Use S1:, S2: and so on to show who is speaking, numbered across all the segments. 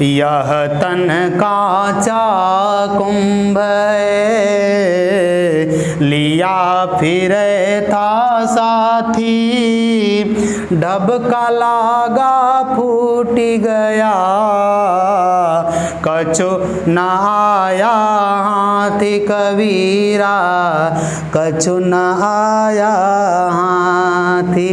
S1: यह तन कांचा कुंभ लिया फिरे था साथी, ढबका लागा फूट गया कछु न आया हाथी कबीरा, कछु न आया हाथी।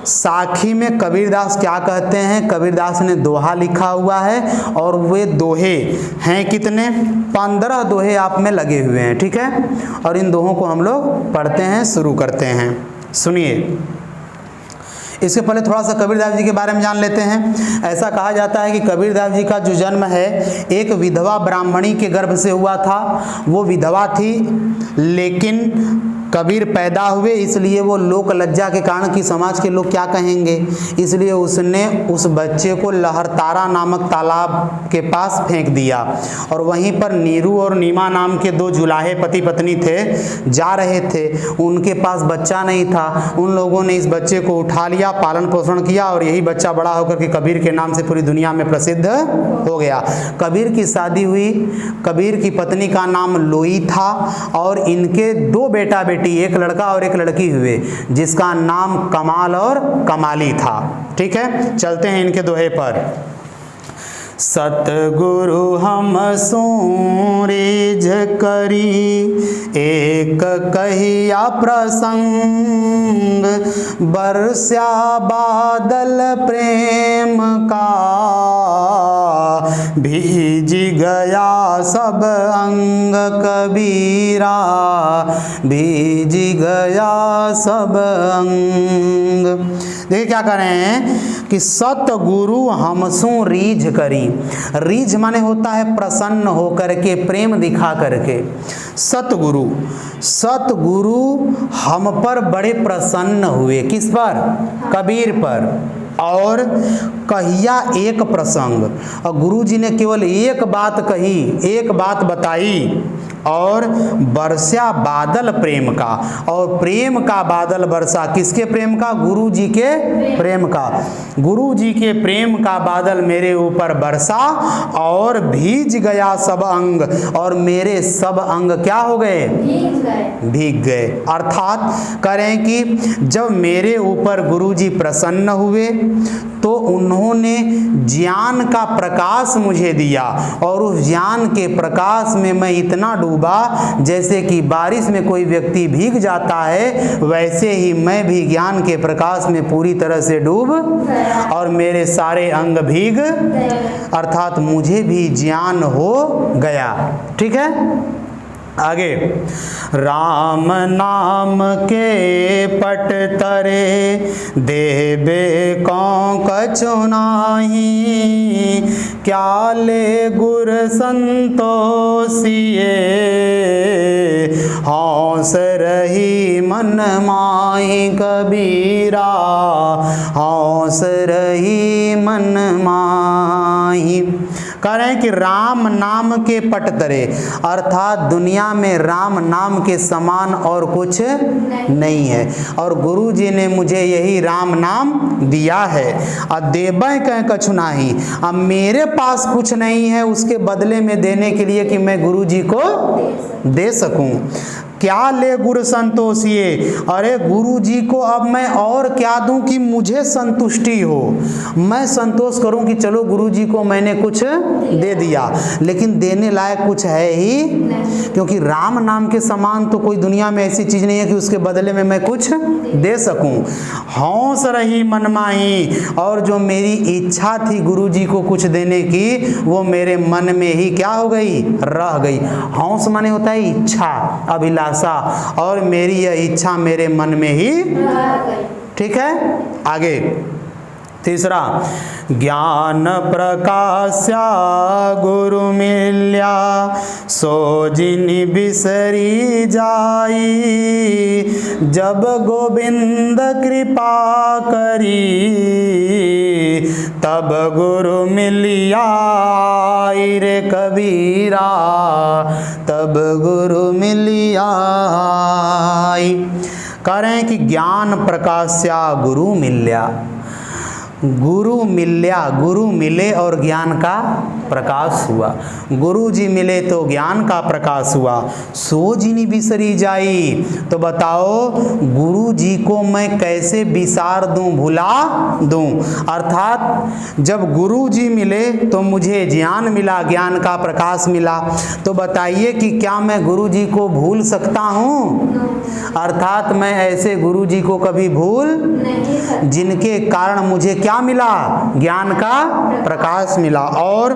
S1: साखी में कबीरदास क्या कहते हैं? कबीरदास ने दोहा लिखा हुआ है और वे दोहे हैं कितने? 15 दोहे आप में लगे हुए हैं, ठीक है। और इन दोहों को हम लोग पढ़ते हैं, शुरू करते हैं। सुनिए, इसके पहले थोड़ा सा कबीरदास जी के बारे में जान लेते हैं। ऐसा कहा जाता है कि कबीरदास जी का जो जन्म है एक विधवा ब्राह्मणी के गर्भ से हुआ था। वो विधवा थी, लेकिन कबीर पैदा हुए, इसलिए वो लोक लज्जा के कारण कि समाज के लोग क्या कहेंगे, इसलिए उसने उस बच्चे को लहरतारा नामक तालाब के पास फेंक दिया। और वहीं पर नीरू और नीमा नाम के 2 जुलाहे पति पत्नी थे, जा रहे थे, उनके पास बच्चा नहीं था। उन लोगों ने इस बच्चे को उठा लिया, पालन पोषण किया और यही बच्चा बड़ा होकर के कबीर के नाम से पूरी दुनिया में प्रसिद्ध हो गया। कबीर की शादी हुई, कबीर की पत्नी का नाम लोई था और इनके 2 बेटा बेटी, एक लड़का और एक लड़की हुए, जिसका नाम कमाल और कमाली था। ठीक है, चलते हैं इनके दोहे पर। सतगुरु हम सूरिज करी एक कहिया प्रसंग, बरस्या बादल प्रेम का भीज गया सब अंग कबीरा, भीज गया सब अंग। देखिए क्या कह रहे हैं कि सतगुरु हमसू रीझ करी। रीझ माने होता है प्रसन्न होकर के, प्रेम दिखा करके। सतगुरु, सतगुरु हम पर बड़े प्रसन्न हुए। किस पर? कबीर पर। और कहिया एक प्रसंग, और गुरु जी ने केवल एक बात कही, एक बात बताई, और बरसा बादल प्रेम का, और प्रेम का बादल बरसा। किसके प्रेम का? गुरु जी के प्रेम का। गुरु जी के प्रेम का बादल मेरे ऊपर बरसा और भीज गया सब अंग, और मेरे सब अंग क्या हो गए? भीग गए। अर्थात करें कि जब मेरे ऊपर गुरु जी प्रसन्न हुए तो उन्होंने ज्ञान का प्रकाश मुझे दिया, और उस ज्ञान के प्रकाश में मैं इतना डूबा जैसे कि बारिश में कोई व्यक्ति भीग जाता है, वैसे ही मैं भी ज्ञान के प्रकाश में पूरी तरह से डूब और मेरे सारे अंग भीग, अर्थात मुझे भी ज्ञान हो गया। ठीक है, आगे। राम नाम के पट तरे देबे कौं कछु नाहीं, क्या ले गुर संतोषिए हौस रही मन माही कबीरा, हौस रही मन माही। कह रहे हैं कि राम नाम के पट तरे, अर्थात दुनिया में राम नाम के समान और कुछ नहीं है, और गुरु जी ने मुझे यही राम नाम दिया है। और देबै कह कछु नाही, अब मेरे पास कुछ नहीं है उसके बदले में देने के लिए कि मैं गुरु जी को दे सकूं। क्या ले गुरु संतोषिए, अरे गुरु जी को अब मैं और क्या दूं कि मुझे संतुष्टि हो, मैं संतोष करूं कि चलो गुरु जी को मैंने कुछ दे दिया, लेकिन देने लायक कुछ है ही, क्योंकि राम नाम के समान तो कोई दुनिया में ऐसी चीज नहीं है कि उसके बदले में मैं कुछ दे सकूं। हौस रही मनमाही, और जो मेरी इच्छा थी गुरु जी को कुछ देने की, वो मेरे मन में ही क्या हो गई? रह गई। हौस माने होता है इच्छा, अभिलाषा, और मेरी यह इच्छा मेरे मन में ही। ठीक है, आगे। तीसरा, ज्ञान प्रकाश्या गुरु मिल्या, सो जिन बिसरी जाई, जब गोविंद कृपा करी, तब गुरु मिलिया रे कबीरा, तब गुरु मिलिया। कह रहे हैं कि ज्ञान प्रकाश्या गुरु मिल्या, गुरु मिल्या, गुरु मिले और ज्ञान का प्रकाश हुआ। गुरु जी मिले तो ज्ञान का प्रकाश हुआ। सो जिनी बिसरी जाई, तो बताओ गुरु जी को मैं कैसे बिसार दूं, भुला दूं। अर्थात जब गुरु जी मिले तो मुझे ज्ञान मिला, ज्ञान का प्रकाश मिला। तो बताइए कि क्या मैं गुरु जी को भूल सकता हूं? अर्थात मैं ऐसे गुरु जी को कभी भूल नहीं, जिनके कारण मुझे क्या मिला? ज्ञान का प्रकाश मिला। और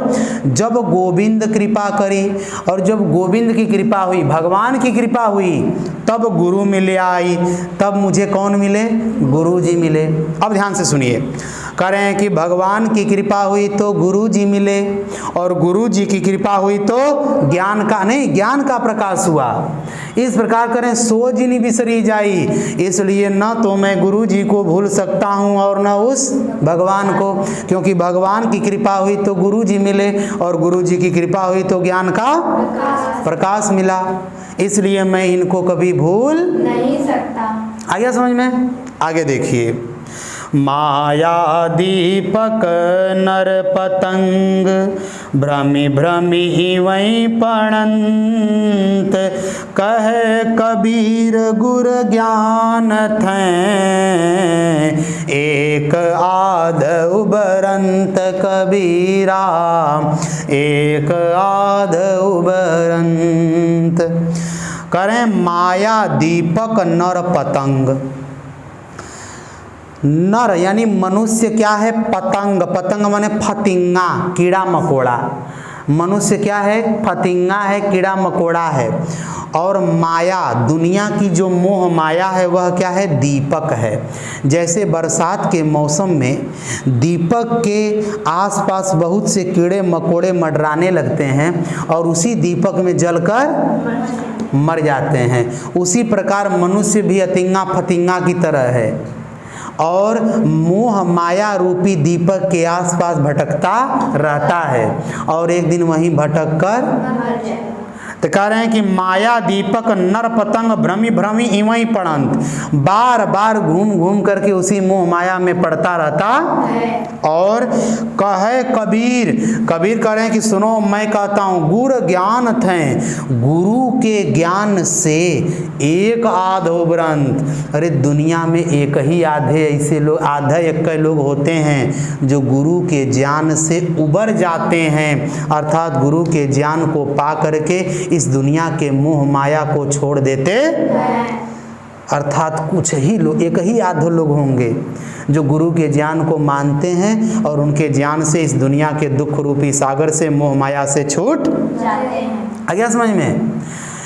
S1: जब गोविंद कृपा करी, और जब गोविंद की कृपा हुई, भगवान की कृपा हुई, तब गुरु मिले आई। तब मुझे कौन मिले? गुरु जी मिले। अब ध्यान से सुनिए, कह रहे हैं कि भगवान की कृपा हुई तो गुरु जी मिले, और गुरु जी की कृपा हुई तो ज्ञान का नहीं, ज्ञान का प्रकाश हुआ। इस प्रकार करें, सो जिनी बिसरी जाई, इसलिए न तो मैं गुरु जी को भूल सकता हूं और न उस भगवान को, क्योंकि भगवान की कृपा हुई तो गुरु जी मिले, और गुरु जी की कृपा हुई तो ज्ञान का प्रकाश मिला। इसलिए मैं इनको कभी भूल नहीं सकता। आ गया समझ में? आगे देखिए, माया दीपक नर पतंग, भ्रमि भ्रमि वही पड़ंत, कहे कबीर गुर ज्ञान थे, एक आध उबरंत कबीरा, एक आध उबरंत। करें माया दीपक नर पतंग। नर यानी मनुष्य क्या है? पतंग। पतंग माने फतिंगा, कीड़ा मकोड़ा। मनुष्य क्या है? फतिंगा है, कीड़ा मकोड़ा है। और माया, दुनिया की जो मोह माया है वह क्या है? दीपक है। जैसे बरसात के मौसम में दीपक के आसपास बहुत से कीड़े मकोड़े मंडराने लगते हैं और उसी दीपक में जलकर मर जाते हैं, उसी प्रकार मनुष्य भी अतिंगा फतिंगा की तरह है और मोह माया रूपी दीपक के आसपास भटकता रहता है और एक दिन वहीं भटक कर तो कह रहे हैं कि माया दीपक नर पतंग भ्रमि भ्रमि इवई पड़ंत, बार बार घूम घूम करके उसी मोह माया में पड़ता रहता। और कहे कबीर, कबीर कह रहे हैं कि सुनो मैं कहता हूँ, गुर ज्ञान थे, गुरु के ज्ञान से एक आध उबरंत। अरे दुनिया में एक ही आधे ऐसे लोग, आधा एक लोग होते हैं जो गुरु के ज्ञान से उबर जाते हैं, अर्थात गुरु के ज्ञान को पा करके इस दुनिया के मोह माया को छोड़ देते। अर्थात कुछ ही लोग, एक ही आधे लोग होंगे जो गुरु के ज्ञान को मानते हैं और उनके ज्ञान से इस दुनिया के दुख रूपी सागर से मोह माया से छूट जाते हैं। आ गया समझ में?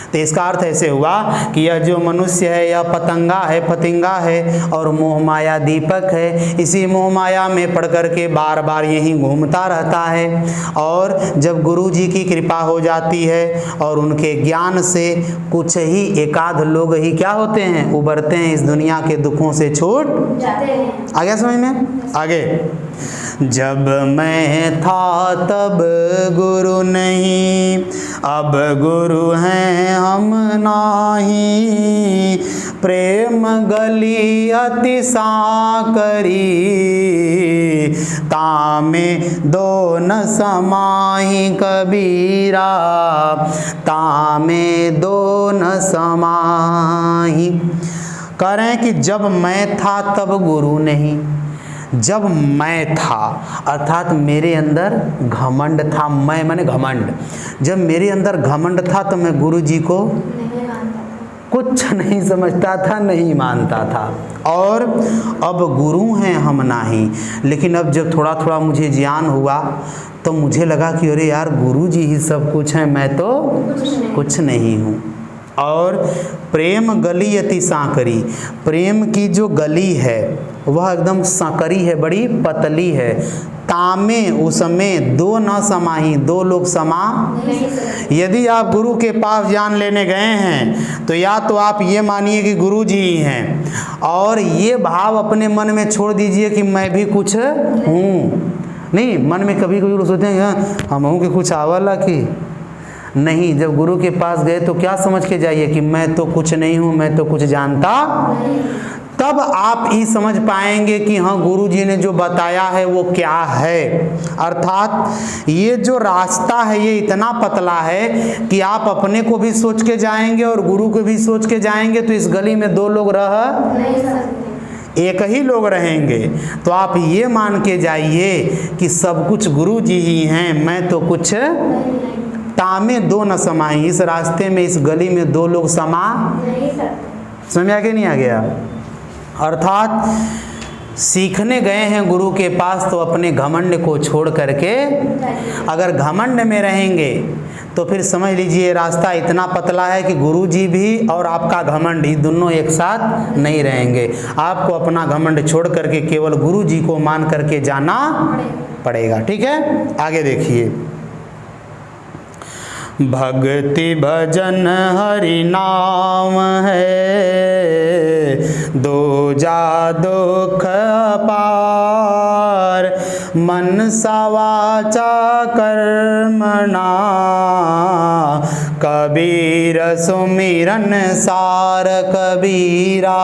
S1: तो इसका अर्थ ऐसे हुआ कि यह जो मनुष्य है यह पतंगा है, फतिंगा है और मोह माया दीपक है। इसी मोह माया में पड़ कर के बार बार यहीं घूमता रहता है और जब गुरु जी की कृपा हो जाती है और उनके ज्ञान से कुछ ही एकाध लोग ही क्या होते हैं? उबरते हैं, इस दुनिया के दुखों से छूट जाते हैं। आ गया समझ में? आगे, जब मैं था तब गुरु नहीं, अब गुरु हैं हम नाही, प्रेम गली अति साकरी, तामे दो न समाही कबीरा, तामे दो न समाही। कह रहे हैं कि जब मैं था तब गुरु नहीं। जब मैं था अर्थात मेरे अंदर घमंड था, मैं माने घमंड। जब मेरे अंदर घमंड था तो मैं गुरु जी को कुछ नहीं समझता था, नहीं मानता था। और अब गुरु हैं हम नाही, लेकिन अब जब थोड़ा थोड़ा मुझे ज्ञान हुआ तो मुझे लगा कि अरे यार गुरु जी ही सब कुछ हैं, मैं तो कुछ नहीं हूँ। और प्रेम गली अति सांकरी, प्रेम की जो गली है वह एकदम सकरी है, बड़ी पतली है। तामे उसमें दो न समाही, दो लोग समा। यदि आप गुरु के पास ज्ञान लेने गए हैं तो या तो आप ये मानिए कि गुरु जी ही हैं, और ये भाव अपने मन में छोड़ दीजिए कि मैं भी कुछ हूँ। नहीं, मन में कभी कभी लोग सोचते हैं हम हूँ कि कुछ आवला की नहीं। जब गुरु के पास गए तो क्या समझ के जाइए कि मैं तो कुछ नहीं हूँ, मैं तो कुछ जानता। तब आप ये समझ पाएंगे कि हाँ, गुरु जी ने जो बताया है वो क्या है। अर्थात ये जो रास्ता है ये इतना पतला है कि आप अपने को भी सोच के जाएंगे और गुरु को भी सोच के जाएंगे तो इस गली में दो लोग रह नहीं सकते, एक ही लोग रहेंगे। तो आप ये मान के जाइए कि सब कुछ गुरु जी ही हैं, मैं तो कुछ तामे दो न समाई। इस रास्ते में, इस गली में दो लोग समा नहीं सकते। समझ आ गया नहीं आ गया? अर्थात सीखने गए हैं गुरु के पास तो अपने घमंड को छोड़ करके, अगर घमंड में रहेंगे तो फिर समझ लीजिए रास्ता इतना पतला है कि गुरु जी भी और आपका घमंड ही दोनों एक साथ नहीं रहेंगे। आपको अपना घमंड छोड़ करके केवल गुरु जी को मान करके जाना पड़ेगा। ठीक है, आगे देखिए। भक्ति भजन हरि नाम है, दो जा दुख पार। मनसा वाचा कर्मणा, कबीर सुमिरन सार। कबीरा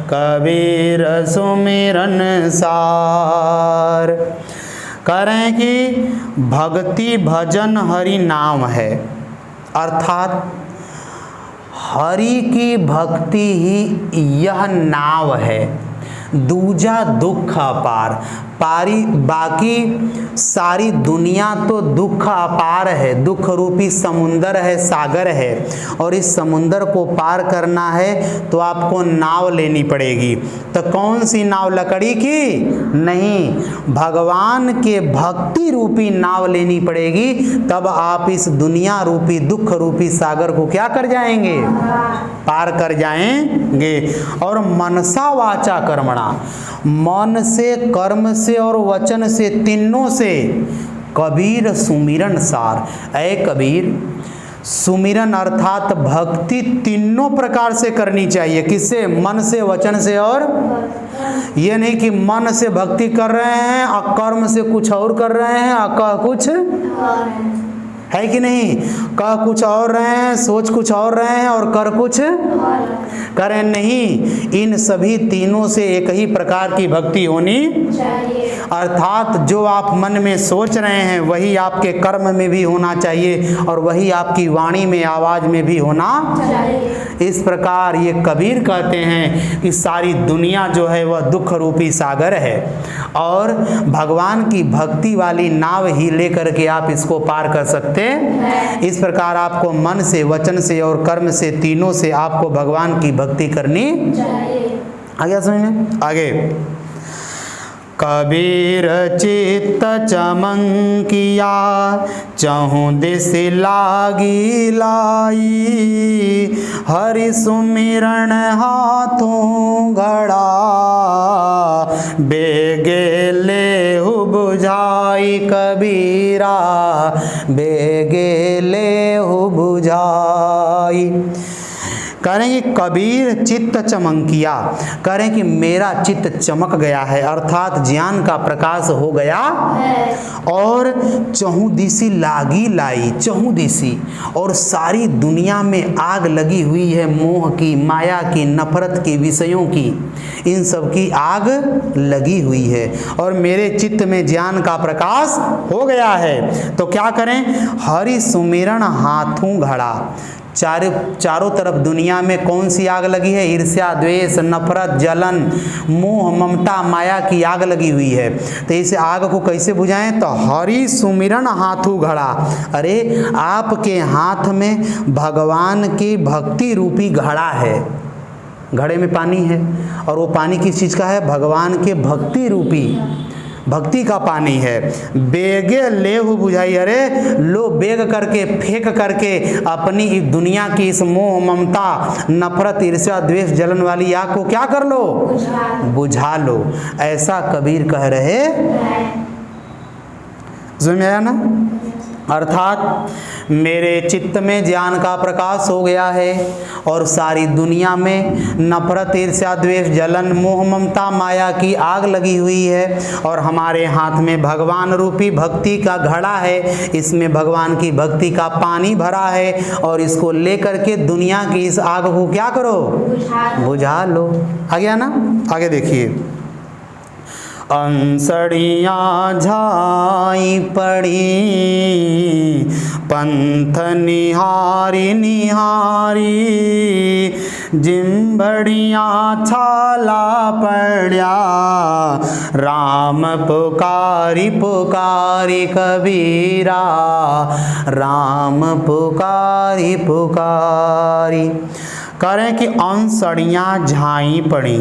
S1: कबीर सुमिरन सार। कह रहे हैं कि भक्ति भजन हरि नाम है, अर्थात हरि की भक्ति ही यह नाव है। दूजा दुख अपार, बाकी सारी दुनिया तो दुख अपार है, दुख रूपी समुंदर है, सागर है, और इस समुंदर को पार करना है तो आपको नाव लेनी पड़ेगी। तो कौन सी नाव? लकड़ी की नहीं, भगवान के भक्ति रूपी नाव लेनी पड़ेगी। तब आप इस दुनिया रूपी दुख रूपी सागर को क्या कर जाएंगे? पार कर जाएंगे। और मनसा वाचा कर्मणा, मन से, कर्म से और वचन से, तीनों से कबीर सुमिरन सार। ऐ कबीर, सुमिरन अर्थात भक्ति तीनों प्रकार से करनी चाहिए। किससे? मन से, वचन से और ये नहीं कि मन से भक्ति कर रहे हैं और कर्म से कुछ और कर रहे हैं और कह कुछ है कि नहीं? कह कुछ और रहे हैं, सोच कुछ और रहे हैं और कर कुछ करें नहीं। इन सभी तीनों से एक ही प्रकार की भक्ति होनी चाहिए। अर्थात जो आप मन में सोच रहे हैं वही आपके कर्म में भी होना चाहिए और वही आपकी वाणी में, आवाज में भी होना चाहिए। इस प्रकार ये कबीर कहते हैं कि सारी दुनिया जो है वह दुख रूपी सागर है और भगवान की भक्ति वाली नाव ही लेकर के आप इसको पार कर सकते हैं। इस प्रकार आपको मन से, वचन से और कर्म से, तीनों से आपको भगवान की भक्ति करनी चाहिए। आ गया समझ में? आगे। कबीर चित्त चमंकिया, चहुँ दिस लागी लाई। हरि सुमिरन हाथों घड़ा, बेगे लेहु बुझाई। कबीरा बेगे लेहु बुझाई। कह रहे हैं कि कबीर चित्त चमंकिया, कह रहे हैं कि मेरा चित्त चमक गया है, अर्थात ज्ञान का प्रकाश हो गया और चहुदिशी लागी लाई। चहुदिशी और सारी दुनिया में आग लगी हुई है, मोह की, माया की, नफरत की, विषयों की, इन सब की आग लगी हुई है और मेरे चित्त में ज्ञान का प्रकाश हो गया है। तो क्या करें? हरि सुमिरन हाथों घड़ा। चारों तरफ दुनिया में कौन सी आग लगी है? ईर्ष्या, द्वेष, नफरत, जलन, मोह, ममता, माया की आग लगी हुई है। तो इस आग को कैसे बुझाएं? तो हरि सुमिरन हाथू घड़ा। अरे आपके हाथ में भगवान की भक्ति रूपी घड़ा है, घड़े में पानी है और वो पानी किस चीज़ का है? भगवान के भक्ति रूपी भक्ति का पानी है। बेगे लेहु बुझाई, अरे लो बेग करके फेंक करके अपनी इस दुनिया की इस मोह ममता नफरत ईर्ष्या द्वेष जलन वाली आग को क्या कर लो, बुझा लो। ऐसा कबीर कह रहे। समझ में आया ना? अर्थात मेरे चित्त में ज्ञान का प्रकाश हो गया है और सारी दुनिया में नफरत ईर्ष्या द्वेष जलन मोह ममता माया की आग लगी हुई है और हमारे हाथ में भगवान रूपी भक्ति का घड़ा है, इसमें भगवान की भक्ति का पानी भरा है और इसको लेकर के दुनिया की इस आग को क्या करो, बुझा लो। आ गया ना? आगे देखिए। अंसड़ियाँ झाई पड़ी पंथ निहारी निहारी, जिम्बड़ियाँ छाला पड़ा राम पुकारी पुकारी कबीरा, राम पुकारी पुकारी। कह रहे हैं कि अंसड़ियाँ झाई पड़ी,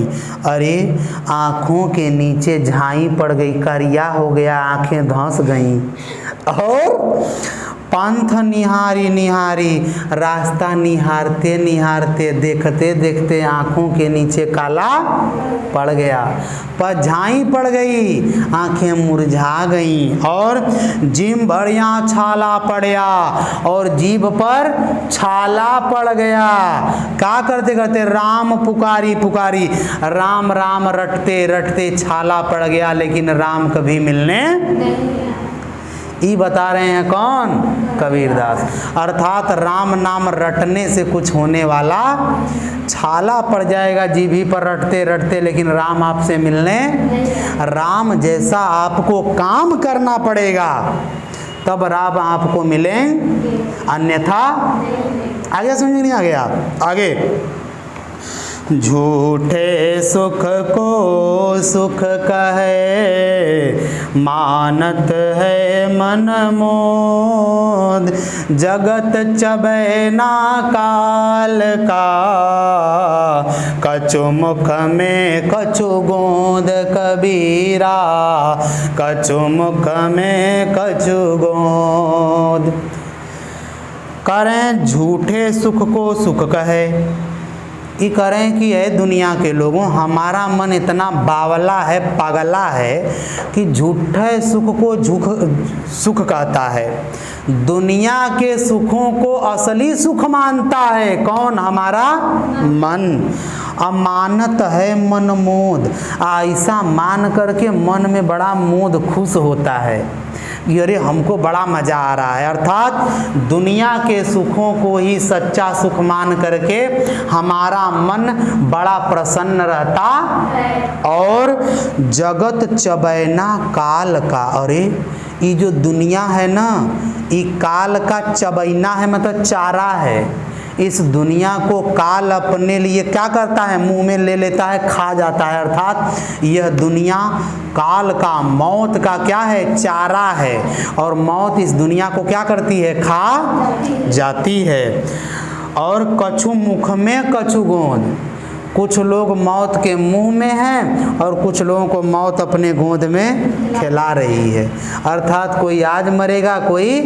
S1: अरे आँखों के नीचे झाई पड़ गई, करिया हो गया, आँखें धंस गईं। और पंथ निहारी निहारी, रास्ता निहारते निहारते देखते देखते आँखों के नीचे काला पड़ गया, पर झाई पड़ गई, आँखें मुरझा गईं। और जिम बढ़िया छाला पड़या, और जीभ पर छाला पड़ गया। क्या करते करते राम पुकारी पुकारी, राम राम रटते रटते छाला पड़ गया, लेकिन राम कभी मिलने ये बता रहे हैं कौन, कबीरदास। अर्थात राम नाम रटने से कुछ होने वाला, छाला पड़ जाएगा जीभी पर रटते रटते, लेकिन राम आपसे मिलने, राम जैसा आपको काम करना पड़ेगा तब राम आपको मिले, अन्यथा आगे समझ नहीं आ गया। आगे, झूठे सुख को सुख कहे मानत है मन मोद, जगत चबैना काल का कछु मुख में कछु गोंद कबीरा, कछु मुख में कछु गोंद। करें झूठे सुख को सुख कहे, ये करें कि ये दुनिया के लोगों, हमारा मन इतना बावला है, पागला है कि झूठे सुख को सुख कहता है, दुनिया के सुखों को असली सुख मानता है। कौन? हमारा मन। अमानत है मन मोद, ऐसा मान करके मन में बड़ा मोद खुश होता है, अरे हमको बड़ा मजा आ रहा है। अर्थात दुनिया के सुखों को ही सच्चा सुख मान करके हमारा मन बड़ा प्रसन्न रहता। और जगत चबैना काल का, अरे ये जो दुनिया है ना, ये काल का चबैना है, मतलब चारा है। इस दुनिया को काल अपने लिए क्या करता है, मुंह में ले लेता है, खा जाता है। अर्थात यह दुनिया काल का, मौत का क्या है, चारा है, और मौत इस दुनिया को क्या करती है, खा जाती है। और कछु मुख में कछु गोंद, कुछ लोग मौत के मुंह में हैं और कुछ लोगों को मौत अपने गोद में खिला रही है। अर्थात कोई आज मरेगा, कोई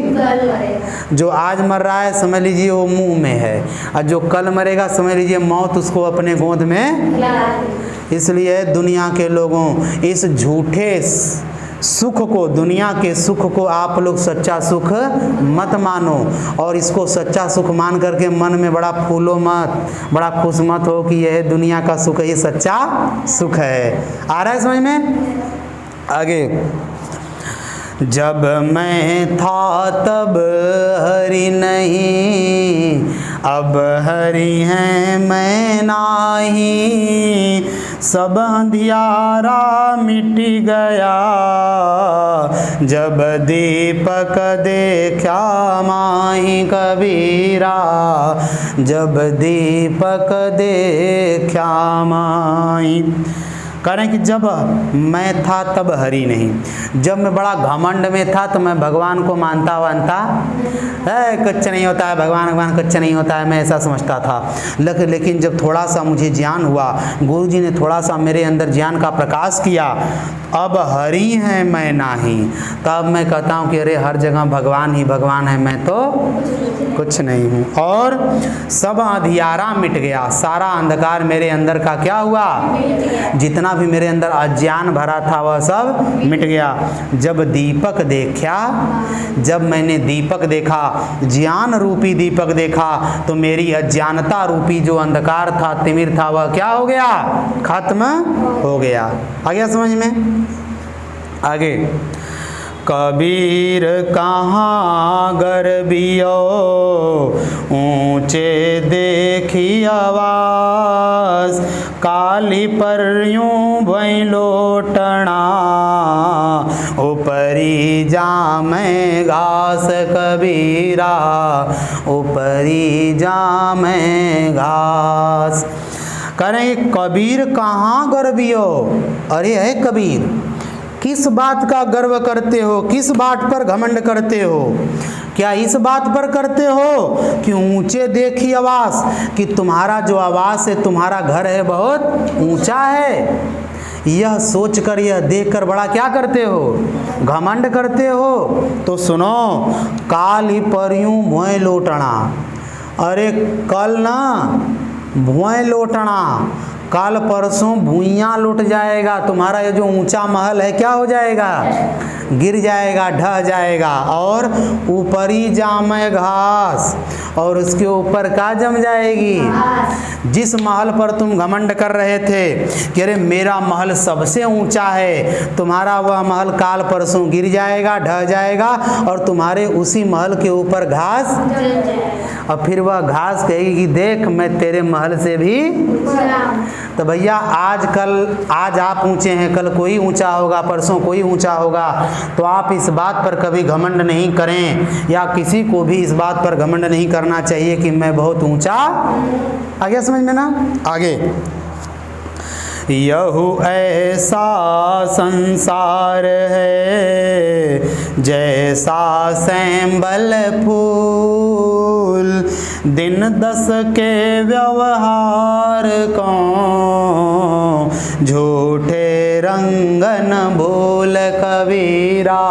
S1: जो आज मर रहा है समझ लीजिए वो मुंह में है, और जो कल मरेगा समझ लीजिए मौत उसको अपने गोद में। इसलिए दुनिया के लोगों, इस झूठे सुख को, दुनिया के सुख को आप लोग सच्चा सुख मत मानो, और इसको सच्चा सुख मान करके मन में बड़ा फूलो मत, बड़ा खुश मत हो कि यह दुनिया का सुख ये सच्चा सुख है। आ रहा है समझ में? आगे, जब मैं था तब हरि नहीं, अब हरि हैं मैं नाही, सब अंधियारा मिट गया, जब दीपक देखा माही कबीरा, जब दीपक देखा माही। कह रहे हैं कि जब मैं था तब हरि नहीं। जब मैं बड़ा घमंड में था तो मैं भगवान को मानता वानता है, कुछ नहीं होता है, भगवान कुछ नहीं होता है, मैं ऐसा समझता था। लेकिन जब थोड़ा सा मुझे ज्ञान हुआ, गुरु जी ने थोड़ा सा मेरे अंदर ज्ञान का प्रकाश किया, अब हरि है मैं नाही, तब मैं कहता हूँ कि अरे हर जगह भगवान ही भगवान है, मैं तो कुछ नहीं हूँ। और सब अंधियारा मिट गया, सारा अंधकार मेरे अंदर का क्या हुआ, जितना भी मेरे अंदर अज्ञान भरा था वह सब मिट गया। जब दीपक देखा, जब मैंने दीपक देखा, ज्ञान रूपी दीपक देखा, तो मेरी अज्ञानता रूपी जो अंधकार था, तिमिर था, वह क्या हो गया, खत्म हो गया। आ गया समझ में? आगे, कबीर कहाँ गर्बियो ऊंचे देखी आवास, काली पर यूं भई लोटना ऊपरी जामे घास कबीरा, ऊपरी जामे घास। कह रहे हैं कबीर कहाँ गर्बियो, अरे है कबीर, किस बात का गर्व करते हो, किस बात पर घमंड करते हो? क्या इस बात पर करते हो कि ऊंचे देखी आवास, कि तुम्हारा जो आवास है, तुम्हारा घर है, बहुत ऊंचा है? यह सोचकर, यह देखकर बड़ा क्या करते हो, घमंड करते हो? तो सुनो, काल ही पर यूं भुएं लोटना, अरे कल ना भुएं लोटना, कल परसों भुइयाँ लुट जाएगा, तुम्हारा ये जो ऊंचा महल है क्या हो जाएगा, गिर जाएगा, ढह जाएगा। और ऊपरी जामे घास, और उसके ऊपर क्या जम जाएगी? जिस महल पर तुम घमंड कर रहे थे कि अरे मेरा महल सबसे ऊंचा है, तुम्हारा वह महल काल परसों गिर जाएगा, ढह जाएगा, और तुम्हारे उसी महल के ऊपर घास, और फिर वह घास कहेगी कि देख मैं तेरे महल से भी। तो भैया आज आप ऊंचे हैं, कल कोई ऊंचा होगा, परसों कोई ऊंचा होगा। तो आप इस बात पर कभी घमंड नहीं करें, या किसी को भी इस बात पर घमंड नहीं करना चाहिए कि मैं बहुत ऊंचा। आ गया समझ में ना? आगे, यहु ऐसा संसार है जैसा सैंबल फूल, दिन दस के व्यवहार को झूठे रंगन भूल कबीरा,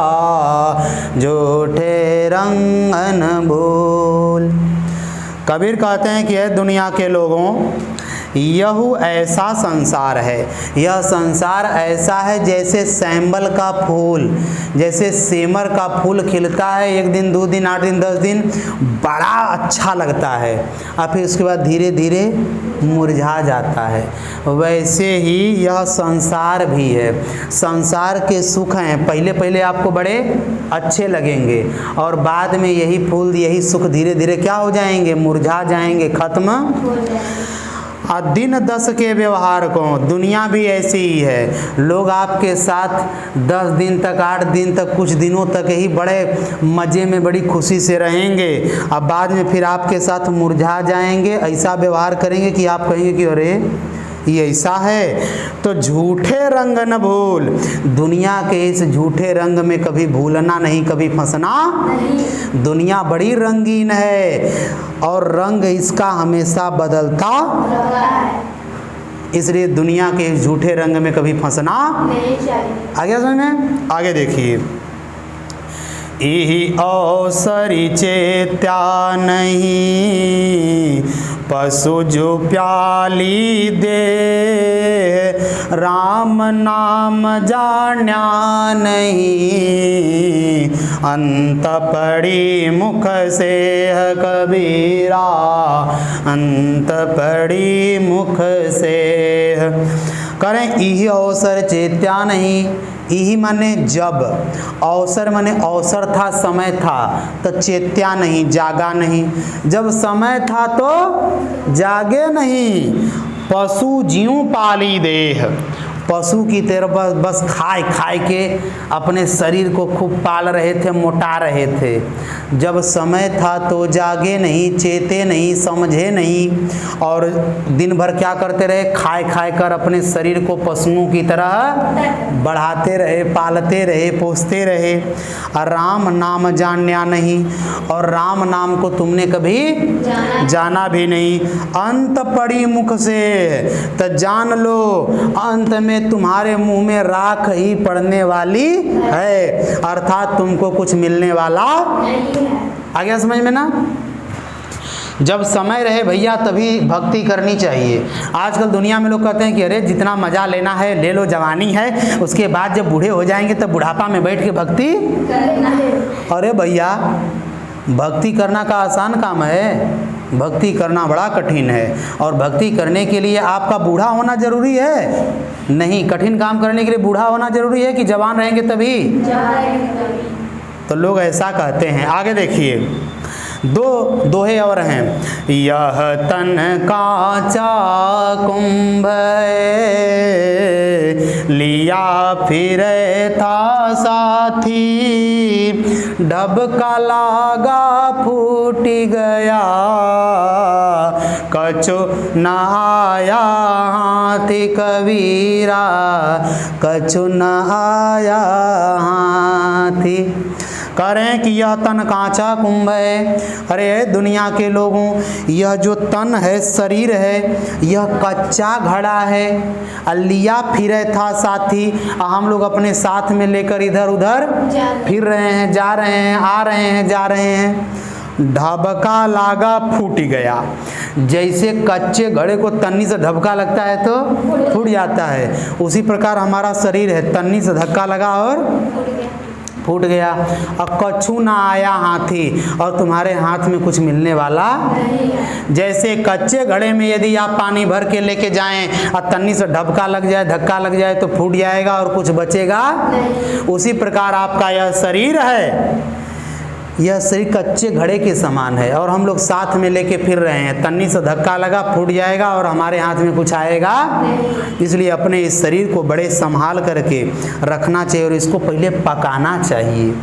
S1: झूठे रंगन भूल। कबीर कहते हैं कि दुनिया के लोगों, यह ऐसा संसार है, यह संसार ऐसा है जैसे सैंबल का फूल, जैसे सेमर का फूल खिलता है, 1 दिन 2 दिन 8 दिन 10 दिन बड़ा अच्छा लगता है, और फिर उसके बाद धीरे धीरे मुरझा जाता है। वैसे ही यह संसार भी है। संसार के सुख हैं, पहले पहले आपको बड़े अच्छे लगेंगे, और बाद में यही फूल, यही सुख धीरे धीरे क्या हो जाएंगे, मुरझा जाएंगे, खत्म। दिन 10 के व्यवहार को, दुनिया भी ऐसी ही है। लोग आपके साथ 10 दिन तक, 8 दिन तक, कुछ दिनों तक ही बड़े मज़े में, बड़ी खुशी से रहेंगे, अब बाद में फिर आपके साथ मुरझा जाएंगे, ऐसा व्यवहार करेंगे कि आप कहेंगे कि अरे ये ऐसा है। तो झूठे रंग न भूल, दुनिया के इस झूठे रंग में कभी भूलना नहीं, कभी फंसना नहीं। दुनिया बड़ी रंगीन है, और रंग इसका हमेशा बदलता, इसलिए दुनिया के इस झूठे रंग में कभी फंसना नहीं चाहिए। आगे समझ में? आगे देखिए, इहि अवसरी चेत्या नहीं, पशु जो प्याली दे, राम नाम जान्या नहीं, अंत पड़ी मुख से कबीरा, अंत पड़ी मुख से। करें इहि अवसर चेत्या नहीं, यही माने जब, अवसर माने अवसर था, समय था, तो चेत्या नहीं, जागा नहीं। जब समय था तो जागे नहीं। पशु जीव पाली देह, पशु की तरह बस खाए खाए के अपने शरीर को खूब पाल रहे थे, मोटा रहे थे। जब समय था तो जागे नहीं, चेते नहीं, समझे नहीं, और दिन भर क्या करते रहे, खाए खाए कर अपने शरीर को पशुओं की तरह बढ़ाते रहे, पालते रहे, पोसते रहे। और राम नाम जान्या नहीं, और राम नाम को तुमने कभी जाना भी नहीं। अंत पड़ी मुख से तो जान लो, अंत में तुम्हारे मुंह में राख ही पड़ने वाली है, अर्थात तुमको कुछ मिलने वाला नहीं है। आ गया समझ में ना? जब समय रहे भैया तभी भक्ति करनी चाहिए। आजकल दुनिया में लोग कहते हैं कि अरे जितना मजा लेना है ले लो, जवानी है, उसके बाद जब बूढ़े हो जाएंगे तब बुढ़ापा में बैठ के भक्ति करना है। अरे भैया भक्ति करना का आसान काम है, भक्ति करना बड़ा कठिन है। और भक्ति करने के लिए आपका बूढ़ा होना जरूरी है? नहीं, कठिन काम करने के लिए बूढ़ा होना जरूरी है कि जवान रहेंगे तभी? तो लोग ऐसा कहते हैं। आगे देखिए, दो दोहे और हैं। यह तन कांचा कुंभ लिया फिरे था साथी, ढबका लागा फूट गया, कछु न आया हाथी कबीरा, कछु न आया हाथी। कह रहे हैं कि यह तन कांचा कुंभ है। अरे दुनिया के लोगों, यह जो तन है, शरीर है, यह कच्चा घड़ा है। लिया फिरे था साथी, हम लोग अपने साथ में लेकर इधर उधर फिर रहे हैं, जा रहे हैं, आ रहे हैं, जा रहे हैं। ढबका लागा फूट गया, जैसे कच्चे घड़े को तन्नी से धक्का लगता है तो फूट जाता है, उसी प्रकार हमारा शरीर है, तन्नी से धक्का लगा और फूट गया। और कछु ना आया हाथी, और तुम्हारे हाथ में कुछ मिलने वाला नहीं। जैसे कच्चे घड़े में यदि आप पानी भर के लेके जाएं और तन्नी से ढबका लग जाए, धक्का लग जाए तो फूट जाएगा और कुछ बचेगा नहीं। उसी प्रकार आपका यह शरीर है, यह शरीर कच्चे घड़े के समान है, और हम लोग साथ में लेके फिर रहे हैं। तन्नी से धक्का लगा फूट जाएगा और हमारे हाथ में कुछ आएगा नहीं। इसलिए अपने इस शरीर को बड़े संभाल करके रखना चाहिए, और इसको पहले पकाना चाहिए।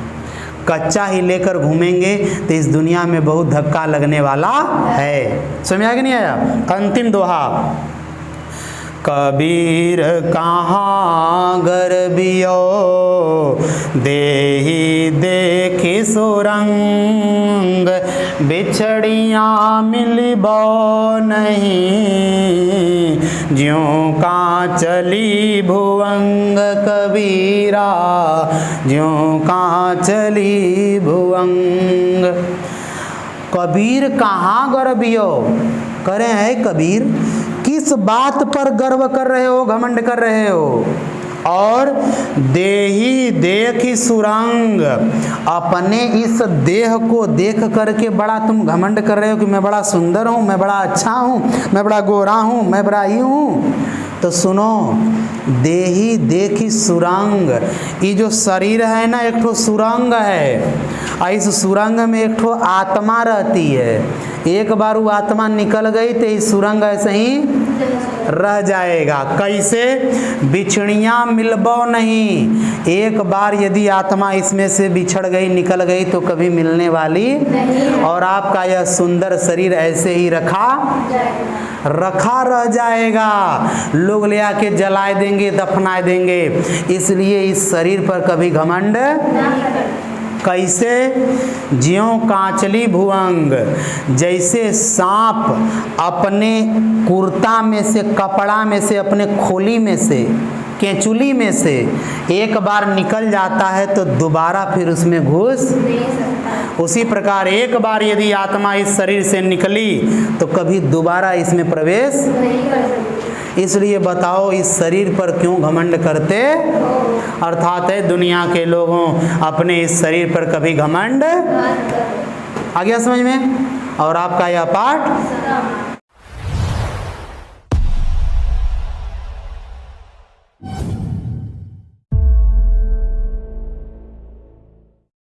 S1: कच्चा ही लेकर घूमेंगे तो इस दुनिया में बहुत धक्का लगने वाला है। समझ आया कि नहीं आया? अंतिम दोहा। कबीर कहाँ गर्बियो देही देखी सुरंग, बिछड़ियाँ मिलबो नहीं, ज्यों का चली भुवंग कबीरा, ज्यों का चली भुवंग। कबीर कहाँ गर्बियो, करे हैं कबीर, किस बात पर गर्व कर रहे हो, घमंड कर रहे हो? और देही देखी सुरंग, अपने इस देह को देख करके बड़ा तुम घमंड कर रहे हो कि मैं बड़ा सुंदर हूँ, मैं बड़ा अच्छा हूँ, मैं बड़ा गोरा हूँ, मैं बड़ा ही हूँ। तो सुनो, देही देखी सुरंग, ये जो शरीर है ना, एक ठो सुरंग है, और इस सुरंग में एक ठो आत्मा रहती है। एक बार वो आत्मा निकल गई तो इस सुरंग ऐसे ही रह जाएगा। कैसे? बिछड़ियाँ मिलबो नहीं, एक बार यदि आत्मा इसमें से बिछड़ गई, निकल गई तो कभी मिलने वाली नहीं। और आपका यह सुंदर शरीर ऐसे ही रखा रह जाएगा, लोग ले आके जलाए देंगे, दफनाए देंगे। इसलिए इस शरीर पर कभी घमंड। कैसे? ज्यों कांचली भुवंग, जैसे सांप अपने कुर्ता में से, कपड़ा में से, अपने खोली में से, केंचुली में से एक बार निकल जाता है तो दोबारा फिर उसमें घुस नहीं सकता। उसी प्रकार एक बार यदि आत्मा इस शरीर से निकली तो कभी दोबारा इसमें प्रवेश नहीं कर सकती। इसलिए बताओ इस शरीर पर क्यों घमंड करते? अर्थात है दुनिया के लोगों अपने इस शरीर पर कभी घमंड। आ गया समझ में? और आपका यह पाठ